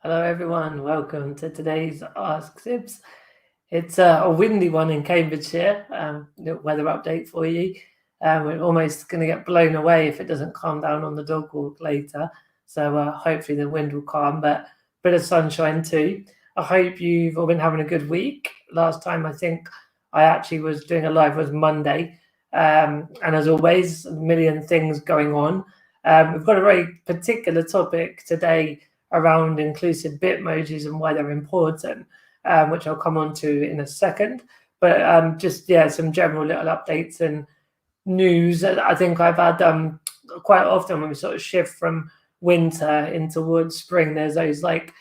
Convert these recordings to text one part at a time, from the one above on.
Hello everyone, welcome to today's Ask Sibs. It's a windy one in Cambridgeshire, weather update for you. We're almost going to get blown away if it doesn't calm down on the dog walk later. So hopefully the wind will calm, but a bit of sunshine too. I hope you've all been having a good week. Last time I think I actually was doing a live was Monday. And as always, a million things going on. We've got a very particular topic today around inclusive bitmojis and why they're important, which I'll come on to in a second. But some general little updates and news. I think I've had quite often when we sort of shift from winter in towards spring, there's those like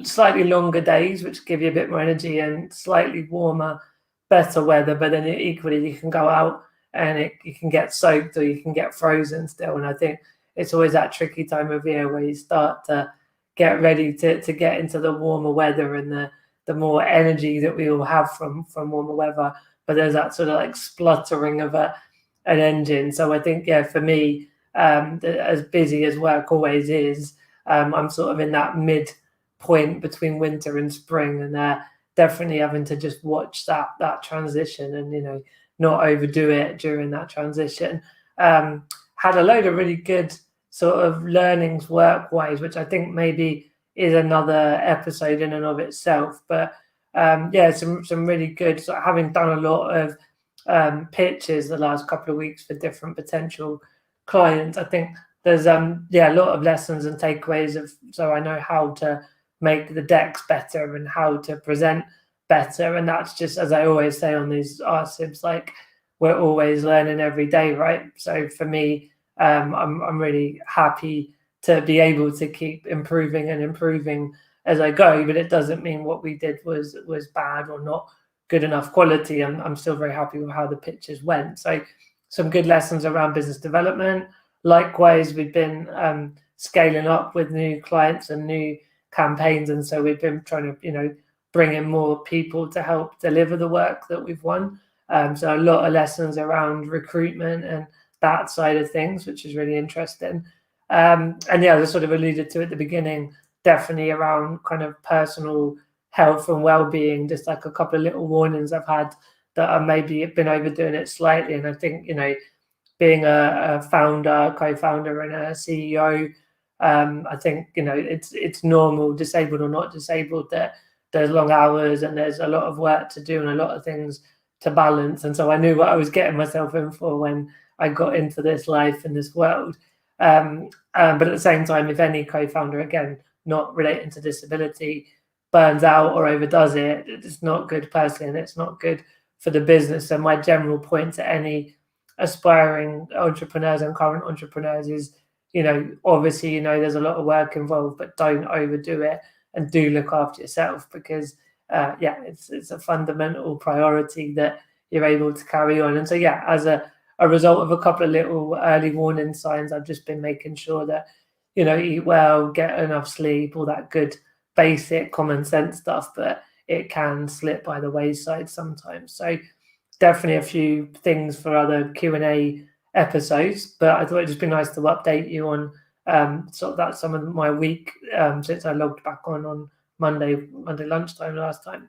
slightly longer days which give you a bit more energy and slightly warmer, better weather. But then equally you can go out and you can get soaked or you can get frozen still. And I think it's always that tricky time of year where you start to get ready to get into the warmer weather and the more energy that we all have from warmer weather. But there's that sort of like spluttering of an engine. So I think, yeah, for me, as busy as work always is, I'm sort of in that mid point between winter and spring, and definitely having to just watch that transition and not overdo it during that transition. Had a load of really good sort of learnings work-wise, which I think maybe is another episode in and of itself. But some really good. So having done a lot of pitches the last couple of weeks for different potential clients, I think there's a lot of lessons and takeaways so I know how to make the decks better and how to present better. And that's just, as I always say on these RSIBs, like we're always learning every day, right? So for me, I'm really happy to be able to keep improving and improving as I go, but it doesn't mean what we did was bad or not good enough quality. I'm still very happy with how the pitches went. So some good lessons around business development. Likewise, we've been scaling up with new clients and new campaigns, and so we've been trying to bring in more people to help deliver the work that we've won. So a lot of lessons around recruitment and that side of things, which is really interesting. And yeah, as I sort of alluded to at the beginning, definitely around kind of personal health and well-being, just like a couple of little warnings I've had that I maybe been overdoing it slightly. And I think, being a founder, co-founder and a CEO, I think, it's normal, disabled or not disabled, that there's long hours and there's a lot of work to do and a lot of things to balance. And so I knew what I was getting myself in for when I got into this life in this world. But at the same time, if any co-founder, again, not relating to disability, burns out or overdoes it, it's not good personally and it's not good for the business. And my general point to any aspiring entrepreneurs and current entrepreneurs is, obviously, there's a lot of work involved, but don't overdo it and do look after yourself because, it's a fundamental priority that you're able to carry on. And so, as a result of a couple of little early warning signs, I've just been making sure that, eat well, get enough sleep, all that good basic common sense stuff, but it can slip by the wayside sometimes. So definitely a few things for other Q&A episodes, but I thought it'd just be nice to update you on sort of that some of my week since I logged back on Monday lunchtime last time.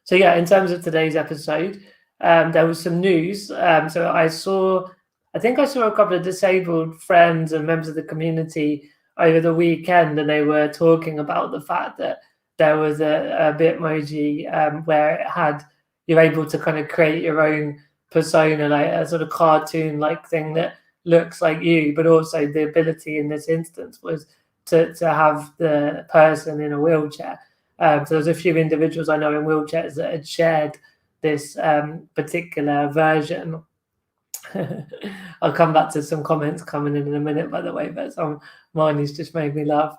So in terms of today's episode, there was some news. So I think I saw a couple of disabled friends and members of the community over the weekend, and they were talking about the fact that there was a Bitmoji where it had, you're able to kind of create your own persona, like a sort of cartoon-like thing that looks like you, but also the ability in this instance was to have the person in a wheelchair. So there's a few individuals I know in wheelchairs that had shared this particular version. I'll come back to some comments coming in a minute, by the way, but mine has just made me laugh.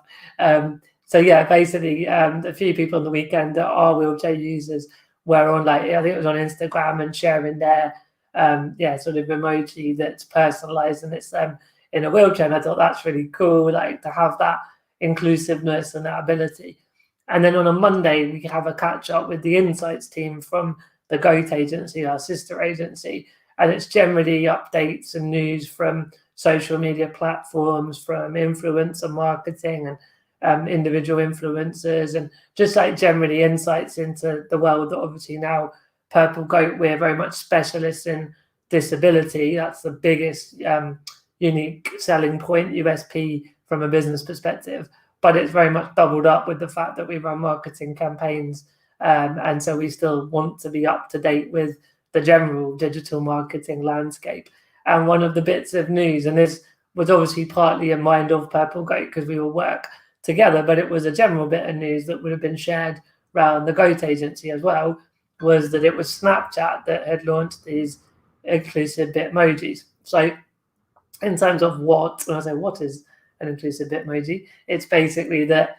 Basically, a few people on the weekend that are wheelchair users were on, like, I think it was on Instagram, and sharing their sort of emoji that's personalized and it's in a wheelchair. And I thought that's really cool, like to have that inclusiveness and that ability. And then on a Monday, we have a catch up with the Insights team from the GOAT agency, our sister agency. And it's generally updates and news from social media platforms, from influencer marketing and individual influencers, and just like generally insights into the world that obviously now Purple Goat, we're very much specialists in disability. That's the biggest unique selling point, USP, from a business perspective. But it's very much doubled up with the fact that we run marketing campaigns. And so we still want to be up to date with the general digital marketing landscape. And one of the bits of news, and this was obviously partly in mind of Purple Goat because we all work together, but it was a general bit of news that would have been shared around the Goat agency as well, was that it was Snapchat that had launched these inclusive bitmojis. So in terms of what, when I say what is an inclusive bitmoji, it's basically that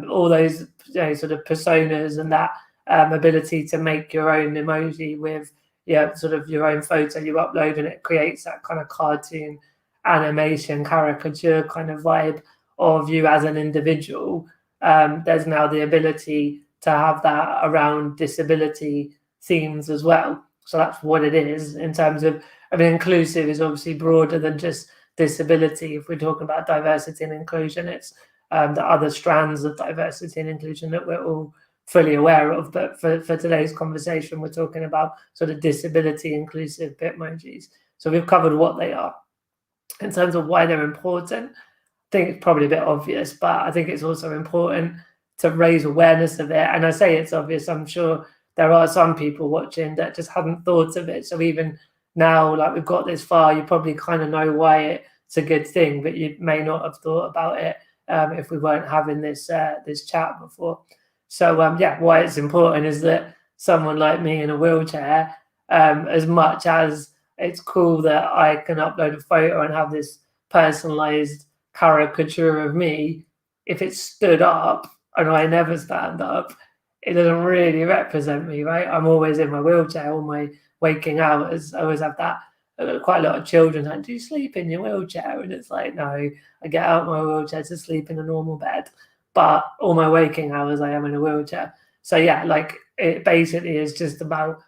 all those sort of personas and that ability to make your own emoji with sort of your own photo you upload, and it creates that kind of cartoon animation caricature kind of vibe of you as an individual. There's now the ability to have that around disability themes as well. So that's what it is in terms of, I mean, inclusive is obviously broader than just disability. If we're talking about diversity and inclusion, it's the other strands of diversity and inclusion that we're all fully aware of. But for today's conversation, we're talking about sort of disability inclusive bitmojis. So we've covered what they are. In terms of why they're important, I think it's probably a bit obvious, but I think it's also important to raise awareness of it. And I say it's obvious, I'm sure there are some people watching that just hadn't thought of it. So even now, like we've got this far, you probably kind of know why it's a good thing, but you may not have thought about it if we weren't having this this chat before. So why it's important is that someone like me in a wheelchair, as much as it's cool that I can upload a photo and have this personalized caricature of me, if it's stood up and I never stand up, it doesn't really represent me, right? I'm always in my wheelchair all my waking hours. I always have that. Quite a lot of children like, do you sleep in your wheelchair? And it's like, no, I get out of my wheelchair to sleep in a normal bed, but all my waking hours I am in a wheelchair. So like it basically is just about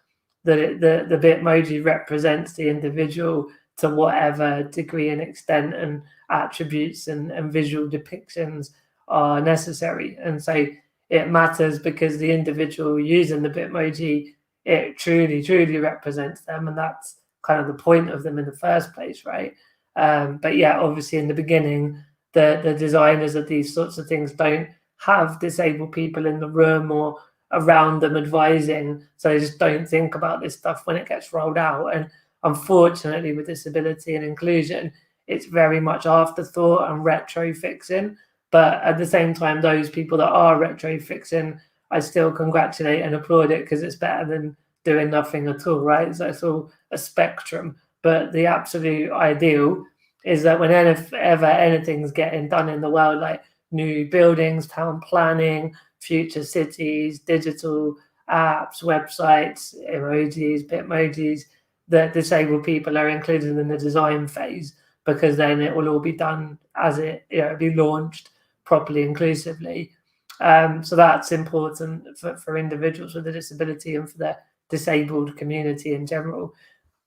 the bitmoji represents the individual to whatever degree and extent and attributes and visual depictions are necessary. And so it matters because the individual using the bitmoji, it truly represents them, and that's kind of the point of them in the first place, right? But obviously in the beginning, the designers of these sorts of things don't have disabled people in the room or around them advising, so they just don't think about this stuff when it gets rolled out. And unfortunately with disability and inclusion, it's very much afterthought and retro fixing. But at the same time, those people that are retro fixing, I still congratulate and applaud it because it's better than doing nothing at all, right? So it's all a spectrum. But the absolute ideal is that whenever anything's getting done in the world, like new buildings, town planning, future cities, digital apps, websites, emojis, bitmojis, that disabled people are included in the design phase, because then it will all be done as it be launched properly, inclusively. So that's important for individuals with a disability and for the disabled community in general.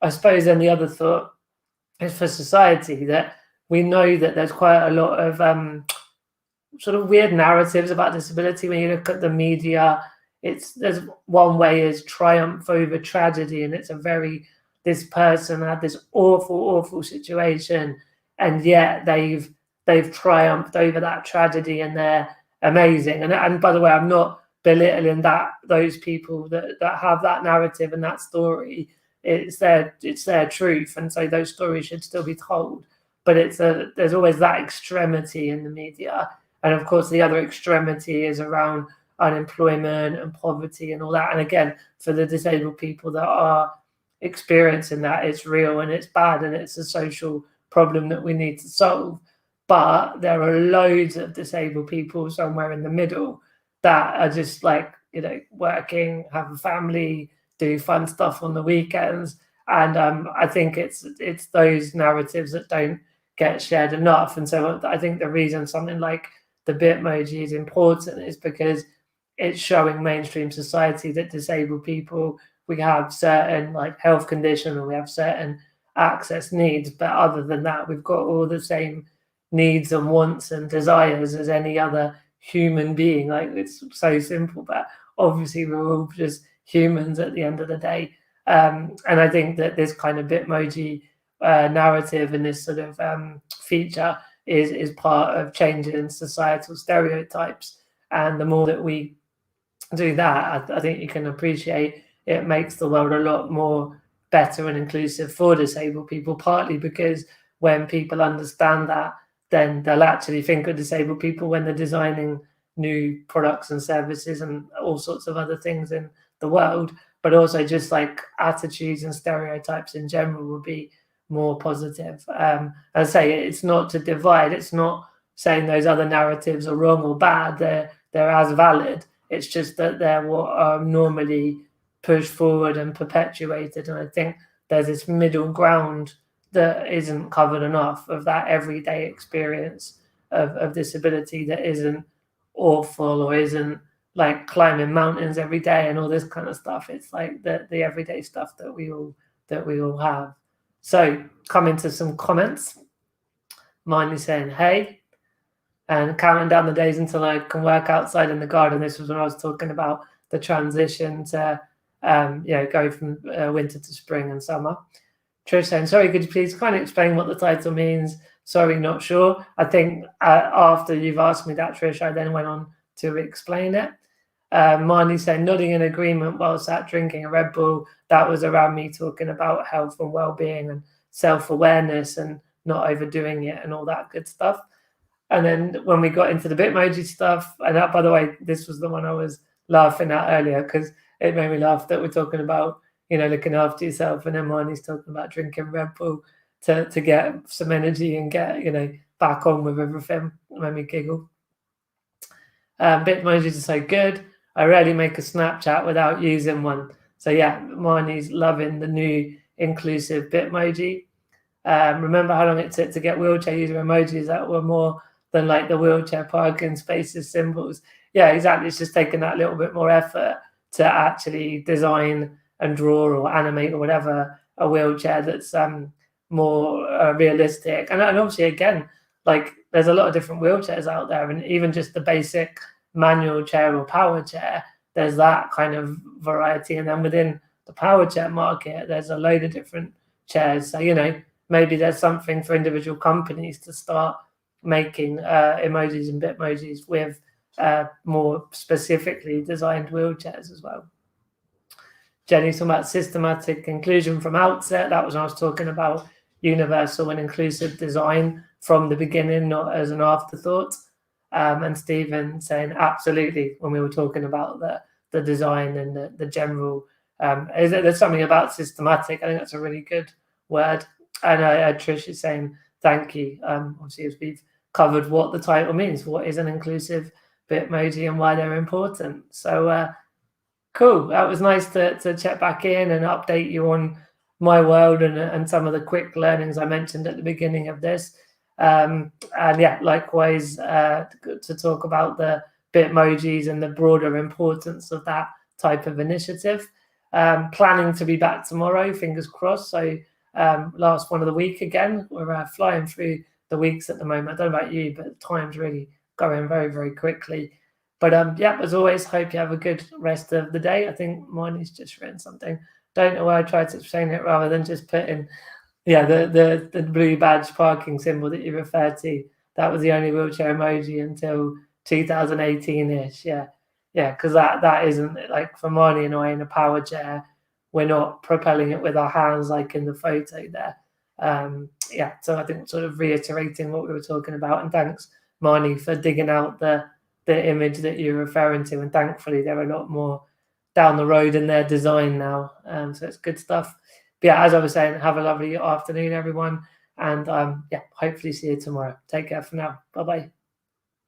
I suppose then the other thought is for society, that we know that there's quite a lot of sort of weird narratives about disability. When you look at the media, there's one way is triumph over tragedy, and it's this person had this awful situation, and yet they've triumphed over that tragedy and they're amazing. And by the way, I'm not belittling those people that have that narrative and that story. It's their truth, and so those stories should still be told. But there's always that extremity in the media, and of course the other extremity is around unemployment and poverty and all that. And again, for the disabled people that are experiencing that, it's real and it's bad and it's a social problem that we need to solve. But there are loads of disabled people somewhere in the middle that are just like, working, have a family, do fun stuff on the weekends. And I think it's those narratives that don't get shared enough. And so I think the reason something like the bitmoji is important is because it's showing mainstream society that disabled people, we have certain like health condition and we have certain access needs, but other than that, we've got all the same needs and wants and desires as any other human being. Like, it's so simple, but obviously we're all just humans at the end of the day. And I think that this kind of Bitmoji narrative and this sort of feature is part of changing societal stereotypes. And the more that we do that, I think you can appreciate it makes the world a lot more better and inclusive for disabled people, partly because when people understand that, then they'll actually think of disabled people when they're designing new products and services and all sorts of other things in the world. But also just like attitudes and stereotypes in general will be more positive. As I say, it's not to divide. It's not saying those other narratives are wrong or bad. They're as valid. It's just that they're what are normally pushed forward and perpetuated. And I think there's this middle ground that isn't covered enough of that everyday experience of disability that isn't awful or isn't like climbing mountains every day and all this kind of stuff. It's like the everyday stuff that we all have. So coming to some comments. Mine is saying, hey, and counting down the days until I can work outside in the garden. This was when I was talking about the transition to go from winter to spring and summer. Trish saying, sorry, could you please kind of explain what the title means? Sorry, not sure. I think after you've asked me that, Trish, I then went on to explain it. Marnie saying, nodding in agreement while sat drinking a Red Bull. That was around me talking about health and well-being and self-awareness and not overdoing it and all that good stuff. And then when we got into the Bitmoji stuff, and that, by the way, this was the one I was laughing at earlier because it made me laugh that we're talking about, looking after yourself, and then Marnie's talking about drinking Red Bull to get some energy and get, back on with everything. It made me giggle. Bitmojis are so good. I rarely make a Snapchat without using one. So yeah, Marnie's loving the new inclusive Bitmoji. Remember how long it took to get wheelchair user emojis that were more than like the wheelchair parking spaces symbols? Yeah, exactly. It's just taking that little bit more effort to actually design and draw or animate or whatever a wheelchair that's more realistic. And obviously, again, like there's a lot of different wheelchairs out there, and even just the basic manual chair or power chair, there's that kind of variety. And then within the power chair market, there's a load of different chairs. So, maybe there's something for individual companies to start making emojis and bitmojis with more specifically designed wheelchairs as well. Jenny's talking about systematic inclusion from outset. That was when I was talking about universal and inclusive design from the beginning, not as an afterthought. And Stephen saying absolutely when we were talking about the design and the general. There's something about systematic. I think that's a really good word. And Trish is saying thank you. Obviously, as we've covered what the title means, what is an inclusive Bitmoji and why they're important. So cool. That was nice to check back in and update you on my world and some of the quick learnings I mentioned at the beginning of this. And yeah, likewise to talk about the Bitmojis and the broader importance of that type of initiative. Planning to be back tomorrow, fingers crossed. So last one of the week again. We're flying through the weeks at the moment. I don't know about you, but time's really going very, very quickly. But yeah, as always, hope you have a good rest of the day. I think Marnie's just written something. Don't know why I tried to explain it rather than just put in, the blue badge parking symbol that you referred to. That was the only wheelchair emoji until 2018-ish. Yeah, because that isn't like for Marnie and I in a power chair. We're not propelling it with our hands like in the photo there. So I think sort of reiterating what we were talking about. And thanks, Marnie, for digging out the image that you're referring to. And thankfully, they're a lot more down the road in their design now. So it's good stuff. But yeah, as I was saying, have a lovely afternoon, everyone. And hopefully see you tomorrow. Take care for now. Bye-bye.